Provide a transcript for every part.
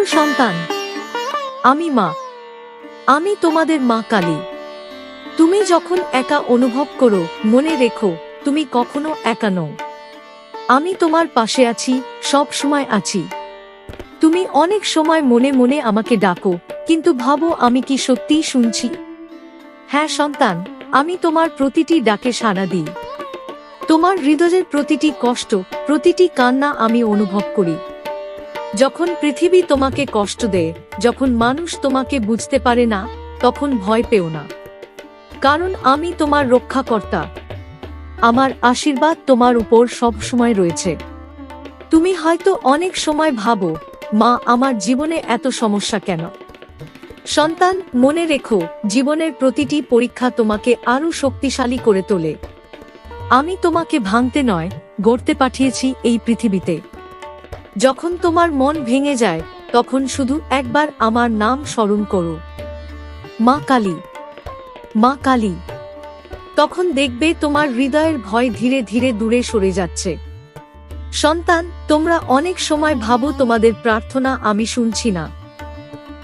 সন্তান, আমি মা, আমি তোমাদের মা কালী। তুমি যখন একা অনুভব করো, মনে রেখো তুমি কখনো একা নও। আমি তোমার পাশে আছি, সব সময় আছি। তুমি অনেক সময় মনে মনে আমাকে ডাকো, কিন্তু ভাবো আমি কি সত্যিই শুনছি? হ্যাঁ সন্তান, আমি তোমার প্রতিটি ডাকে সাড়া দিই। তোমার হৃদয়ের প্রতিটি কষ্ট, প্রতিটি কান্না আমি অনুভব করি। যখন পৃথিবী তোমাকে কষ্ট দেয়, যখন মানুষ তোমাকে বুঝতে পারে না, তখন ভয় পেও না, কারণ আমি তোমার রক্ষাকর্তা। আমার আশীর্বাদ তোমার উপর সব সময় রয়েছে। তুমি হয়তো অনেক সময় ভাবো, মা আমার জীবনে এত সমস্যা কেন? সন্তান, মনে রেখো জীবনের প্রতিটি পরীক্ষা তোমাকে আরো শক্তিশালী করে তোলে। আমি তোমাকে ভাঙতে নয়, গড়তে পাঠিয়েছি এই পৃথিবীতে। যখন তোমার মন ভেঙে যায়, তখন শুধু একবার আমার নাম স্মরণ করো, মা কালী, মা কালী। তখন দেখবে তোমার হৃদয়ের ভয় ধীরে ধীরে দূরে সরে যাচ্ছে। সন্তান, তোমরা অনেক সময় ভাবো তোমাদের প্রার্থনা আমি শুনছি না,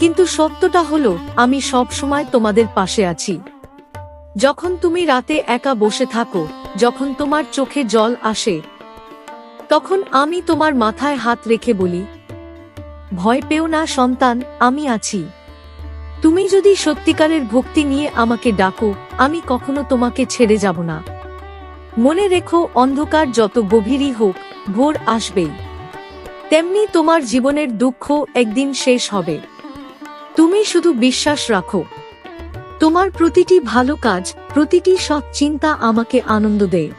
কিন্তু সত্যটা হলো আমি সব সময় তোমাদের পাশে আছি। যখন তুমি রাতে একা বসে থাকো, যখন তোমার চোখে জল আসে, তখন আমি তোমার মাথায় হাত রেখে বলি, ভয় পেও না সন্তান, আমি আছি। তুমি যদি সত্যিকারের ভক্তি নিয়ে আমাকে ডাকো, আমি কখনো তোমাকে ছেড়ে যাব না। মনে রেখো অন্ধকার যত গভীরই হোক, ভোর আসবেই। তেমনি তোমার জীবনের দুঃখ একদিন শেষ হবে। তুমি শুধু বিশ্বাস রাখো। তোমার প্রতিটি ভালো কাজ, প্রতিটি সৎ চিন্তা আমাকে আনন্দ দেয়।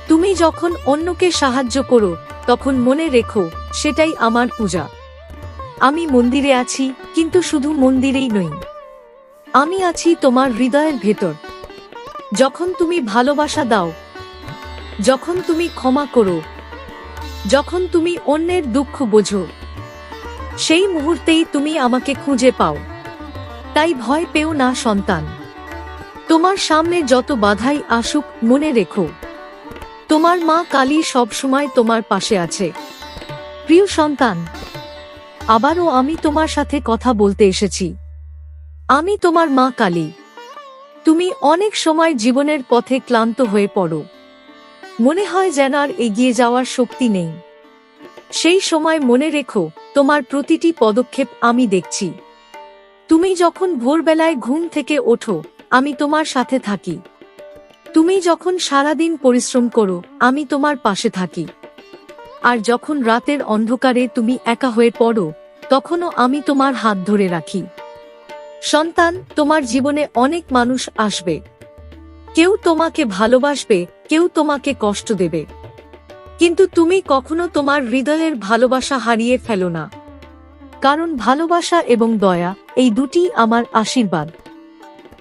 তুমি যখন অন্যকে সাহায্য করো, তখন মনে রেখো সেটাই আমার পূজা। আমি মন্দিরে আছি, কিন্তু শুধু মন্দিরেই নই, আমি আছি তোমার হৃদয়ের ভেতর। যখন তুমি ভালোবাসা দাও, যখন তুমি ক্ষমা করো, যখন তুমি অন্যের দুঃখ বোঝো, সেই মুহূর্তেই তুমি আমাকে খুঁজে পাও। তাই ভয় পেও না সন্তান। তোমার সামনে যত বাধাই আসুক, মনে রেখো তোমার মা কালী সবসময় তোমার পাশে আছে। প্রিয় সন্তান, আবারও আমি তোমার সাথে কথা বলতে এসেছি। আমি তোমার মা কালী। তুমি অনেক সময় জীবনের পথে ক্লান্ত হয়ে পড়ো, মনে হয় যেন আর এগিয়ে যাওয়ার শক্তি নেই। সেই সময় মনে রেখো তোমার প্রতিটি পদক্ষেপ আমি দেখছি। তুমি যখন ভোরবেলায় ঘুম থেকে ওঠো, আমি তোমার সাথে থাকি। তুমি যখন সারাদিন পরিশ্রম করো, আমি তোমার পাশে থাকি। আর যখন রাতের অন্ধকারে তুমি একা হয়ে পড়ো, তখনও আমি তোমার হাত ধরে রাখি। সন্তান, তোমার জীবনে অনেক মানুষ আসবে। কেউ তোমাকে ভালোবাসবে, কেউ তোমাকে কষ্ট দেবে, কিন্তু তুমি কখনো তোমার হৃদয়ের ভালোবাসা হারিয়ে ফেলো না। কারণ ভালোবাসা এবং দয়া, এই দুটি আমার আশীর্বাদ।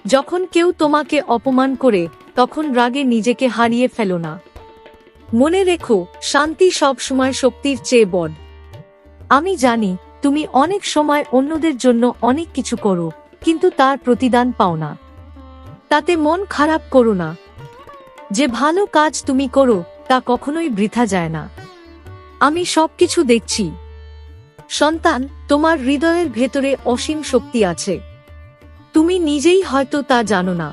যখন কেউ তোমাকে অপমান করে, তখন রাগে নিজেকে হারিয়ে ফেলো না। মনে রেখো শান্তি সবসময় শক্তির চেয়ে বড়। আমি জানি তুমি অনেক সময় অন্যদের জন্য অনেক কিছু করো, কিন্তু তার প্রতিদান পাও না। তাতে মন খারাপ করো না। যে ভালো কাজ তুমি করো, তা কখনোই বৃথা যায় না। আমি সবকিছু দেখছি। সন্তান, তোমার হৃদয়ের ভেতরে অসীম শক্তি আছে। তুমি নিজেই হয়তো তা জানো না।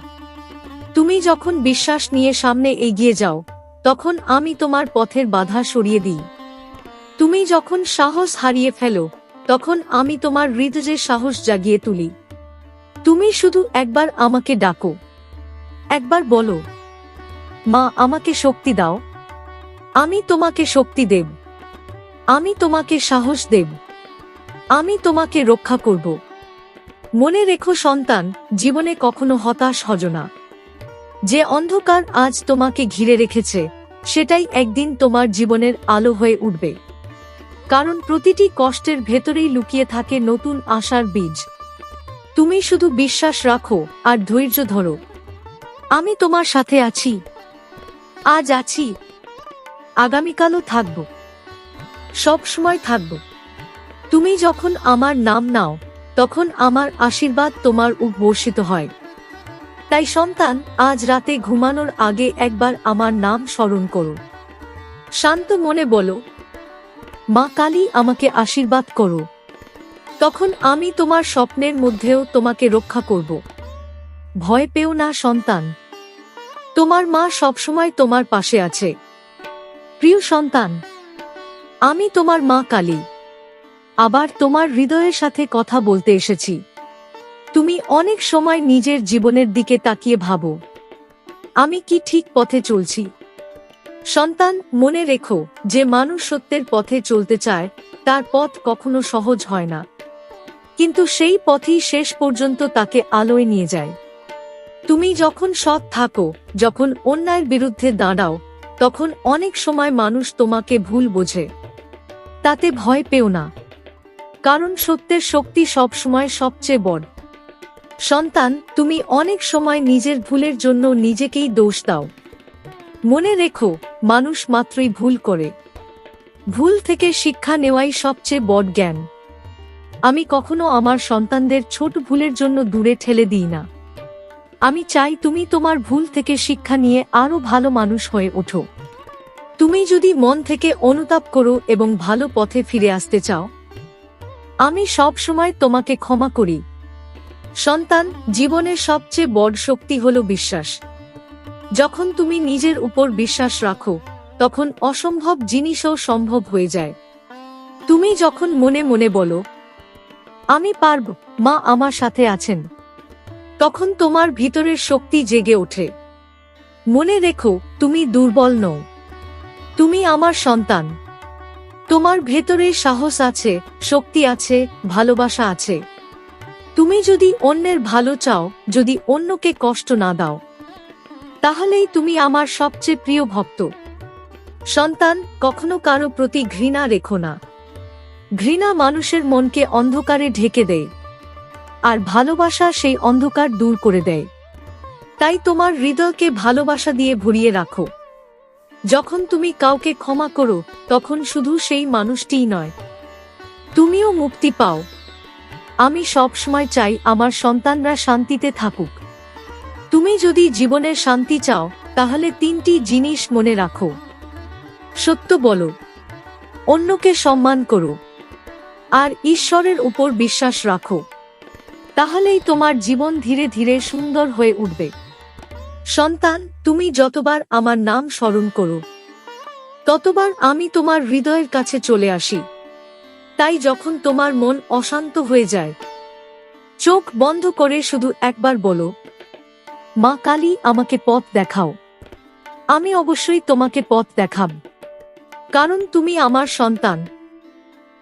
তুমি যখন বিশ্বাস নিয়ে সামনে এগিয়ে যাও, তখন আমি তোমার পথের বাধা সরিয়ে দিই। তুমি যখন সাহস হারিয়ে ফেলো, তখন আমি তোমার হৃদয়ে সাহস জাগিয়ে তুলি। তুমি শুধু একবার আমাকে ডাকো, একবার বলো, মা আমাকে শক্তি দাও। আমি তোমাকে শক্তি দেব। আমি তোমাকে সাহস দেব। আমি তোমাকে রক্ষা করব। মনে রেখো সন্তান, জীবনে কখনো হতাশ হজো না। যে অন্ধকার আজ তোমাকে ঘিরে রেখেছে, সেটাই একদিন তোমার জীবনের আলো হয়ে উঠবে। কারণ প্রতিটি কষ্টের ভেতরেই লুকিয়ে থাকে নতুন আশার বীজ। তুমি শুধু বিশ্বাস রাখো আর ধৈর্য ধরো। আমি তোমার সাথে আছি। আজ আছি, আগামীকালও থাকব, সব সময় থাকব। তুমি যখন আমার নাম নাও, তখন আমার আশীর্বাদ তোমার উপর বর্ষিত হয়। তাই সন্তান, আজ রাতে ঘুমানোর আগে একবার আমার নাম স্মরণ করো। শান্ত মনে বলো, মা কালী আমাকে আশীর্বাদ করো। তখন আমি তোমার স্বপ্নের মধ্যেও তোমাকে রক্ষা করব। ভয় পেও না সন্তান, তোমার মা সবসময় তোমার পাশে আছে। প্রিয় সন্তান, আমি তোমার মা কালী আবার তোমার হৃদয়ের সাথে কথা বলতে এসেছি। তুমি অনেক সময় নিজের জীবনের দিকে তাকিয়ে ভাবো, আমি কি ঠিক পথে চলছি? সন্তান, মনে রেখো, যে মানুষ সত্যের পথে চলতে চায় তার পথ কখনো সহজ হয় না, কিন্তু সেই পথই শেষ পর্যন্ত তাকে আলোয় নিয়ে যায়। তুমি যখন সৎ থাকো, যখন অন্যায়ের বিরুদ্ধে দাঁড়াও, তখন অনেক সময় মানুষ তোমাকে ভুল বোঝে। তাতে ভয় পেও না, কারণ সত্যের শক্তি সবসময় সবচেয়ে বড়। সন্তান, তুমি অনেক সময় নিজের ভুলের জন্য নিজেকেই দোষ দাও। মনে রেখো, মানুষ মাত্রই ভুল করে। ভুল থেকে শিক্ষা নেওয়াই সবচেয়ে বড় জ্ঞান। আমি কখনো আমার সন্তানদের ছোট ভুলের জন্য দূরে ঠেলে দিই না। আমি চাই তুমি তোমার ভুল থেকে শিক্ষা নিয়ে আরো ভালো মানুষ হয়ে ওঠো। তুমি যদি মন থেকে অনুতাপ করো এবং ভালো পথে ফিরে আসতে চাও, আমি সব সময় তোমাকে ক্ষমা করি। সন্তান, জীবনের সবচেয়ে বড় শক্তি হলো বিশ্বাস। যখন তুমি নিজের উপর বিশ্বাস রাখো, তখন অসম্ভব জিনিসও সম্ভব হয়ে যায়। তুমি যখন মনে মনে বলো, আমি পারব, মা আমার সাথে আছেন, তখন তোমার ভিতরের শক্তি জেগে ওঠে। মনে রেখো, তুমি দুর্বল নও, তুমি আমার সন্তান। তোমার ভেতরে সাহস আছে, শক্তি আছে, ভালোবাসা আছে। তুমি যদি অন্যের ভালো চাও, যদি অন্যকে কষ্ট না দাও, তাহলেই তুমি আমার সবচেয়ে প্রিয় ভক্ত। সন্তান, কখনো কারো প্রতি ঘৃণা রেখো না। ঘৃণা মানুষের মনকে অন্ধকারে ঢেকে দেয়, আর ভালোবাসা সেই অন্ধকার দূর করে দেয়। তাই তোমার হৃদয়কে ভালোবাসা দিয়ে ভরিয়ে রাখো। যখন তুমি কাউকে ক্ষমা করো, তখন শুধু সেই মানুষটিই নয়, তুমিও মুক্তি পাও। আমি সব সময় চাই আমার সন্তানরা শান্তিতে থাকুক। তুমি যদি জীবনের শান্তি চাও, তাহলে 3টি জিনিস মনে রাখো। সত্য বলো, অন্যকে সম্মান করো, আর ঈশ্বরের উপর বিশ্বাস রাখো। তাহলেই তোমার জীবন ধীরে ধীরে সুন্দর হয়ে উঠবে। সন্তান, তুমি যতবার আমার নাম স্মরণ করো, ততবার আমি তোমার হৃদয়ের কাছে চলে আসি। তাই যখন তোমার মন অশান্ত হয়ে যায়, চোখ বন্ধ করে শুধু একবার বলো, মা কালী, আমাকে পথ দেখাও। আমি অবশ্যই তোমাকে পথ দেখাব, কারণ তুমি আমার সন্তান,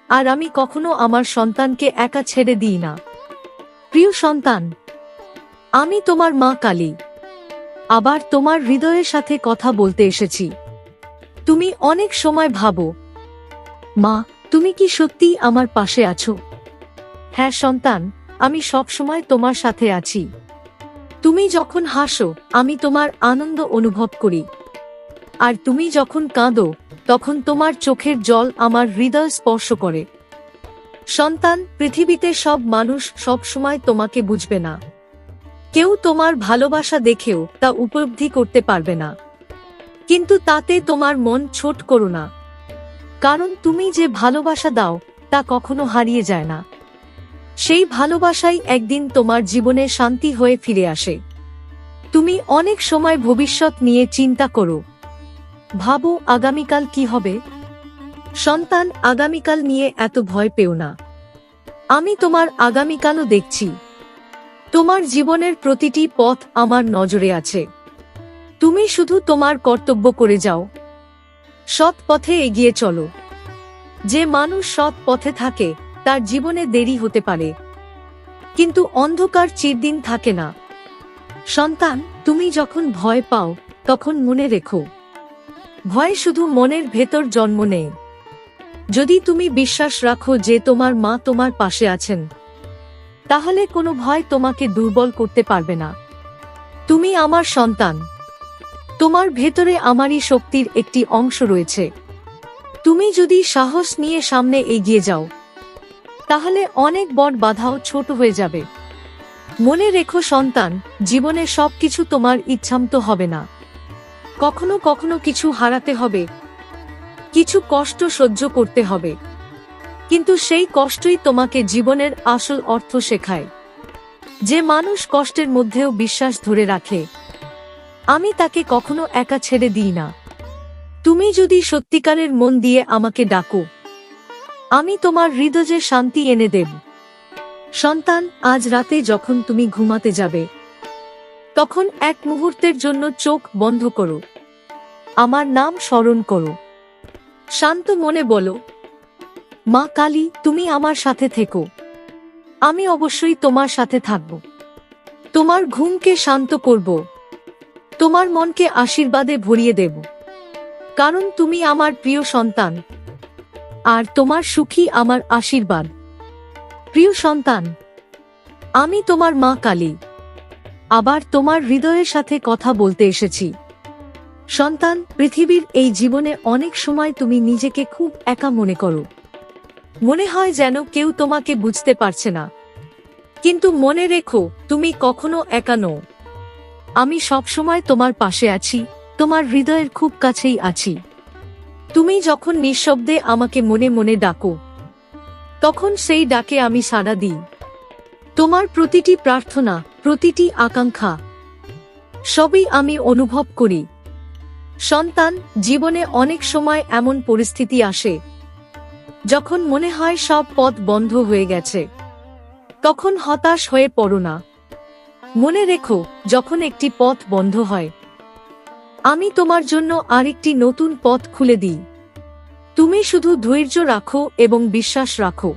আর আমি কখনো আমার সন্তানকে একা ছেড়ে দিই না। প্রিয় সন্তান, আমি তোমার মা কালী আবার তোমার হৃদয়ের সাথে কথা বলতে এসেছি। তুমি অনেক সময় ভাবো, মা, তুমি কি সত্যিই আমার পাশে আছো? হ্যাঁ সন্তান, আমি সব সময় তোমার সাথে আছি। তুমি যখন হাসো, আমি তোমার আনন্দ অনুভব করি, আর তুমি যখন কাঁদো, তখন তোমার চোখের জল আমার হৃদয় স্পর্শ করে। সন্তান, পৃথিবীতে সব মানুষ সব সময় তোমাকে বুঝবে না। কেউ তোমার ভালোবাসা দেখেও তা উপলব্ধি করতে পারবে না, কিন্তু তাতে তোমার মন ছোট করো না, কারণ তুমি যে ভালোবাসা দাও তা কখনো হারিয়ে যায় না। সেই ভালোবাসাই একদিন তোমার জীবনে শান্তি হয়ে ফিরে আসে। তুমি অনেক সময় ভবিষ্যৎ নিয়ে চিন্তা করো, ভাবো আগামীকাল কি হবে। সন্তান, আগামীকাল নিয়ে এত ভয় পেও না। আমি তোমার আগামীকালও দেখছি। তোমার জীবনের প্রতিটি পথ আমার নজরে আছে। তুমি শুধু তোমার কর্তব্য করে যাও, সৎ পথে এগিয়ে চলো। যে মানুষ সৎ পথে থাকে তার জীবনে দেরি হতে পারে, কিন্তু অন্ধকার চিরদিন থাকে না। সন্তান, তুমি যখন ভয় পাও, তখন মনে রেখো, ভয় শুধু মনের ভেতর জন্ম নেয়। যদি তুমি বিশ্বাস রাখো যে তোমার মা তোমার পাশে আছেন, তাহলে কোনো ভয় তোমাকে দুর্বল করতে পারবে না। তুমি আমার সন্তান, তোমার ভেতরে আমারই শক্তির একটি অংশ রয়েছে। তুমি যদি সাহস নিয়ে সামনে এগিয়ে যাও, তাহলে অনেক বড় বাধাও ছোট হয়ে যাবে। মনে রেখো সন্তান, জীবনে সবকিছু তোমার ইচ্ছামতো হবে না। কখনো কখনো কিছু হারাতে হবে, কিছু কষ্ট সহ্য করতে হবে, কিন্তু সেই কষ্টই তোমাকে জীবনের আসল অর্থ শেখায়। যে মানুষ কষ্টের মধ্যেও বিশ্বাস ধরে রাখে, আমি তাকে কখনো একা ছেড়ে দিই না। তুমি যদি সত্যিকারের মন দিয়ে আমাকে ডাকো, আমি তোমার হৃদয়ে শান্তি এনে দেব। সন্তান, আজ রাতে যখন তুমি ঘুমাতে যাবে, তখন এক মুহূর্তের জন্য চোখ বন্ধ করো। আমার নাম স্মরণ করো। শান্ত মনে বলো, মা কালী, তুমি আমার সাথে থেকো। আমি অবশ্যই তোমার সাথে থাকব। তোমার ঘুমকে শান্ত করব, তোমার মনকে আশীর্বাদে ভরিয়ে দেব। কারণ তুমি আমার প্রিয় সন্তান, আর তোমার সুখী আমার আশীর্বাদ। প্রিয় সন্তান, আমি তোমার মা কালী আবার তোমার হৃদয়ের সাথে কথা বলতে এসেছি। সন্তান, পৃথিবীর এই জীবনে অনেক সময় তুমি নিজেকে খুব একা মনে করো। মনে হয় যেন কেউ তোমাকে বুঝতে পারছে না। কিন্তু মনে রেখো, তুমি কখনো একা নও। আমি সবসময় তোমার পাশে আছি, তোমার হৃদয়ের খুব কাছেই আছি। তুমি যখন নিঃশব্দে আমাকে মনে মনে ডাকো, তখন সেই ডাকে আমি সাড়া দিই। তোমার প্রতিটি প্রার্থনা, প্রতিটি আকাঙ্ক্ষা, সবই আমি অনুভব করি। সন্তান, জীবনে অনেক সময় এমন পরিস্থিতি আসে যখন মনে হয় সব পথ বন্ধ হয়ে গেছে। তখন হতাশ হয়ে পড়ো না। মনে রেখো, যখন একটি পথ বন্ধ হয়, আমি তোমার জন্য আরেকটি নতুন পথ খুলে দিই। তুমি শুধু ধৈর্য রাখো এবং বিশ্বাস রাখো।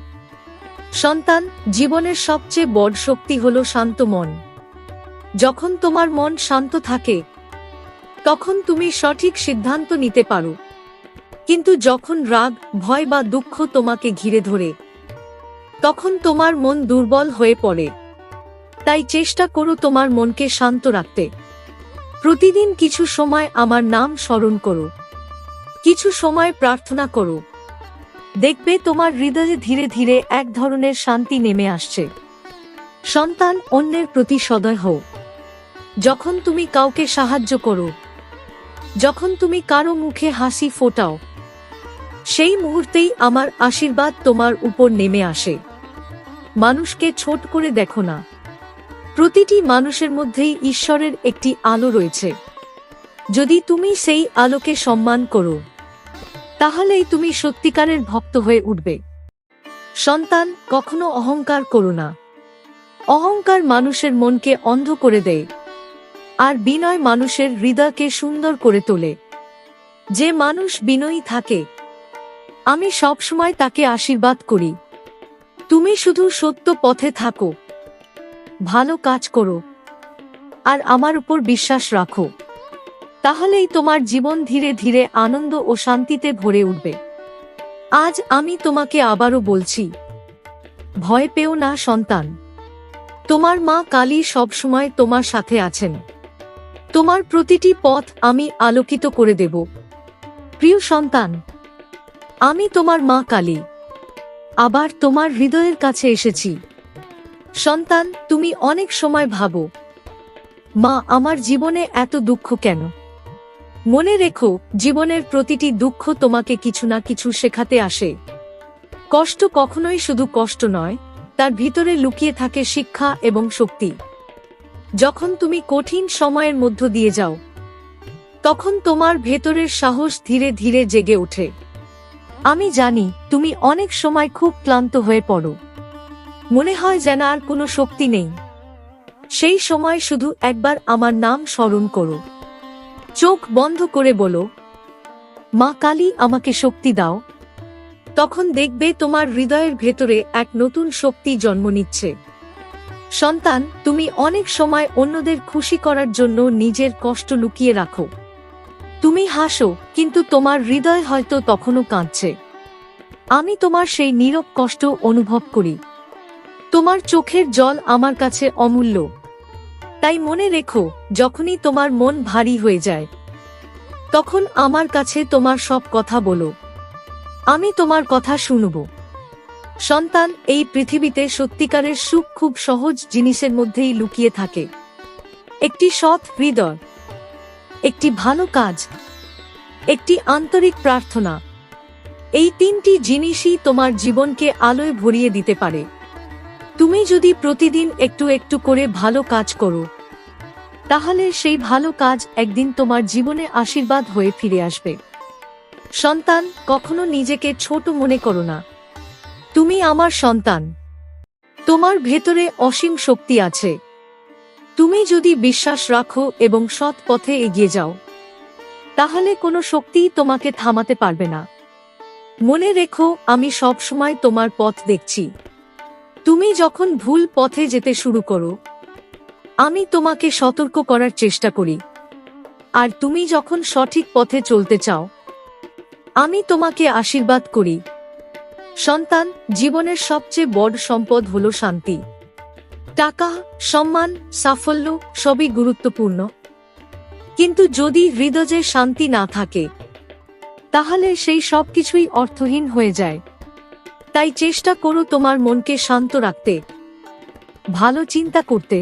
সন্তান, জীবনের সবচেয়ে বড় শক্তি হলো শান্ত মন। যখন তোমার মন শান্ত থাকে, তখন তুমি সঠিক সিদ্ধান্ত নিতে পারো। কিন্তু যখন রাগ, ভয় বা দুঃখ তোমাকে ঘিরে ধরে, তখন তোমার মন দুর্বল হয়ে পড়ে। তাই চেষ্টা করো তোমার মনকে শান্ত রাখতে। প্রতিদিন কিছু সময় আমার নাম স্মরণ করো, কিছু সময় প্রার্থনা করো। দেখবে তোমার হৃদয়ে ধীরে ধীরে এক ধরনের শান্তি নেমে আসছে। সন্তান, অন্যের প্রতি সদয় হও। যখন তুমি কাউকে সাহায্য করো, যখন তুমি কারো মুখে হাসি ফোটাও, সেই মুহূর্তেই আমার আশীর্বাদ তোমার উপর নেমে আসে। মানুষকে ছোট করে দেখো না। প্রতিটি মানুষের মধ্যেই ঈশ্বরের একটি আলো রয়েছে। যদি তুমি সেই আলোকে সম্মান করো, তাহলেই তুমি সত্যিকারের ভক্ত হয়ে উঠবে। সন্তান, কখনো অহংকার করো না। অহংকার মানুষের মনকে অন্ধ করে দেয়, আর বিনয় মানুষের হৃদয়কে সুন্দর করে তোলে। যে মানুষ বিনয়ী থাকে, আমি সবসময় তাকে আশীর্বাদ করি। তুমি শুধু সত্য পথে থাকো, ভালো কাজ করো, আর আমার উপর বিশ্বাস রাখো। তাহলেই তোমার জীবন ধীরে ধীরে আনন্দ ও শান্তিতে ভরে উঠবে। আজ আমি তোমাকে আবারও বলছি, ভয় পেও না সন্তান। তোমার মা কালী সবসময় তোমার সাথে আছেন। তোমার প্রতিটি পথ আমি আলোকিত করে দেব। প্রিয় সন্তান, আমি তোমার মা কালী আবার তোমার হৃদয়ের কাছে এসেছি। সন্তান, তুমি অনেক সময় ভাবো, মা, আমার জীবনে এত দুঃখ কেন? মনে রেখো, জীবনের প্রতিটি দুঃখ তোমাকে কিছু না কিছু শেখাতে আসে। কষ্ট কখনোই শুধু কষ্ট নয়, তার ভিতরে লুকিয়ে থাকে শিক্ষা এবং শক্তি। যখন তুমি কঠিন সময়ের মধ্য দিয়ে যাও, তখন তোমার ভেতরের সাহস ধীরে ধীরে জেগে ওঠে। আমি জানি তুমি অনেক সময় খুব ক্লান্ত হয়ে পড়ো। মনে হয় যেন আর কোনো শক্তি নেই। সেই সময় শুধু একবার আমার নাম স্মরণ করো। চোখ বন্ধ করে বলো, মা কালী, আমাকে শক্তি দাও। তখন দেখবে তোমার হৃদয়ের ভেতরে এক নতুন শক্তি জন্ম নিচ্ছে। সন্তান, তুমি অনেক সময় অন্যদের খুশি করার জন্য নিজের কষ্ট লুকিয়ে রাখো। তুমি হাসো, কিন্তু তোমার হৃদয় হয়তো তখনও কাঁদছে। আমি তোমার সেই নীরব কষ্ট অনুভব করি। তোমার চোখের জল আমার কাছে অমূল্য। তাই মনে রেখো, যখনই তোমার মন ভারী হয়ে যায়, তখন আমার কাছে তোমার সব কথা বলো। আমি তোমার কথা শুনব। সন্তান, এই পৃথিবীতে সত্যিকারের সুখ খুব সহজ জিনিসের মধ্যেই লুকিয়ে থাকে। একটি সৎ হৃদয়, একটি ভালো কাজ, একটি আন্তরিক প্রার্থনা। এই তিনটি জিনিসই তোমার জীবনকে আলোয় ভরিয়ে দিতে পারে। তুমি যদি প্রতিদিন একটু একটু করে ভালো কাজ করো, তাহলে সেই ভালো কাজ একদিন তোমার জীবনে আশীর্বাদ হয়ে ফিরে আসবে। সন্তান, কখনো নিজেকে ছোট মনে করো না। তুমি আমার সন্তান। তোমার ভেতরে অসীম শক্তি আছে। তুমি যদি বিশ্বাস রাখো এবং সৎ পথে এগিয়ে যাও, তাহলে কোনো শক্তিই তোমাকে থামাতে পারবে না। মনে রেখো, আমি সব সময় তোমার পথ দেখছি। তুমি যখন ভুল পথে যেতে শুরু করো, আমি তোমাকে সতর্ক করার চেষ্টা করি। আর তুমি যখন সঠিক পথে চলতে চাও, আমি তোমাকে আশীর্বাদ করি। সন্তান, জীবনের সবচেয়ে বড় সম্পদ হলো শান্তি। টাকা, সম্মান, সাফল্য সবই গুরুত্বপূর্ণ, কিন্তু যদি হৃদয়ে শান্তি না থাকে, তাহলে সেই সব কিছুই অর্থহীন হয়ে যায়। তাই চেষ্টা করো তোমার মনকে শান্ত রাখতে, ভালো চিন্তা করতে,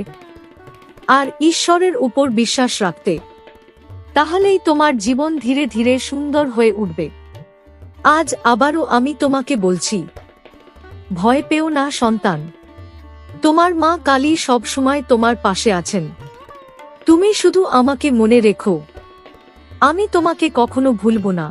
আর ঈশ্বরের উপর বিশ্বাস রাখতে। তাহলেই তোমার জীবন ধীরে ধীরে সুন্দর হয়ে উঠবে। আজ আবারও আমি তোমাকে বলছি, ভয় পেও না সন্তান। তোমার মা কালী সবসময় তোমার পাশে আছেন। তুমি শুধু আমাকে মনে রেখো, আমি তোমাকে কখনো ভুলব না।